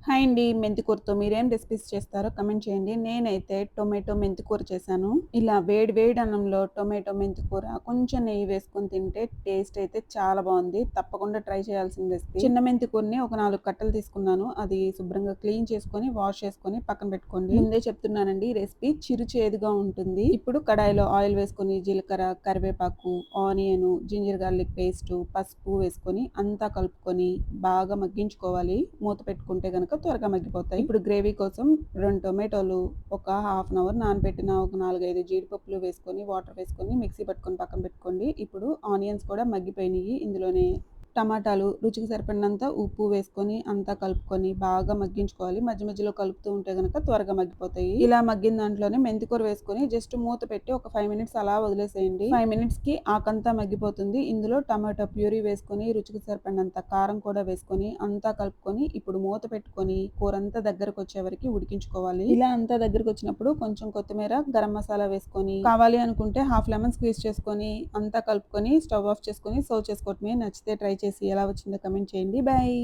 Hi అండి. మెంతి కూరతో మీరేం రెసిపీస్ చేస్తారో కమెంట్ చేయండి. నేనైతే టొమాటో మెంతి కూర చేశాను. ఇలా వేడి వేడి అన్నంలో టొమాటో మెంతి కూర కొంచెం నెయ్యి వేసుకొని తింటే టేస్ట్ అయితే చాలా బాగుంది. తప్పకుండా ట్రై చేయాల్సిన రెసిపీ. చిన్న మెంతి కూరని ఒక 4 కట్టలు తీసుకున్నాను. అది శుభ్రంగా క్లీన్ చేసుకొని వాష్ చేసుకొని పక్కన పెట్టుకోండి. ముందే చెప్తున్నానండి, ఈ రెసిపీ చిరు చేదుగా ఉంటుంది. ఇప్పుడు కడాయిలో ఆయిల్ వేసుకొని జీలకర్ర, కరివేపాకు, ఆనియన్, జింజర్ గార్లిక్ పేస్ట్, పసుపు వేసుకొని అంతా కలుపుకొని బాగా మగ్గించుకోవాలి. మూత పెట్టుకుంటే గనక త్వరగా మగ్గిపోతాయి. ఇప్పుడు గ్రేవీ కోసం 2 టొమాటోలు, ఒక హాఫ్ అన్ అవర్ నానబెట్టిన ఒక 4, 5 జీడిపప్పులు వేసుకొని వాటర్ వేసుకొని మిక్సీ పట్టుకొని పక్కన పెట్టుకోండి. ఇప్పుడు ఆనియన్స్ కూడా మగ్గిపోయినాయి. ఇందులోనే టమాటాలు, రుచికి సరిపడినంత ఉప్పు వేసుకొని అంతా కలుపుకొని బాగా మగ్గించుకోవాలి. మధ్య మధ్యలో కలుపుతూ ఉంటే గనక త్వరగా మగ్గిపోతాయి. ఇలా మగ్గిన దాంట్లోనే మెంతికూర వేసుకొని జస్ట్ మూత పెట్టి ఒక 5 మినిట్స్ అలా వదిలేసేయండి. 5 మినిట్స్ కి ఆకంతా మగ్గిపోతుంది. ఇందులో టమాటో ప్యూరీ వేసుకొని రుచికి సరిపడినంత కారం కూడా వేసుకొని అంతా కలుపుకొని ఇప్పుడు మూత పెట్టుకొని కూరంతా దగ్గరకు వచ్చే వరకు ఉడికించుకోవాలి. ఇలా అంతా దగ్గరకు వచ్చినప్పుడు కొంచెం కొత్తిమీర, గరం మసాలా వేసుకొని కావాలి అనుకుంటే హాఫ్ లెమన్ స్క్వీజ్ చేసుకొని అంతా కలుపుకొని స్టవ్ ఆఫ్ చేసుకొని సర్వ్ చేసుకోవటమే. నచ్చితే ట్రై చేసి ఎలా వచ్చిందో కమెంట్ చేయండి. బాయ్.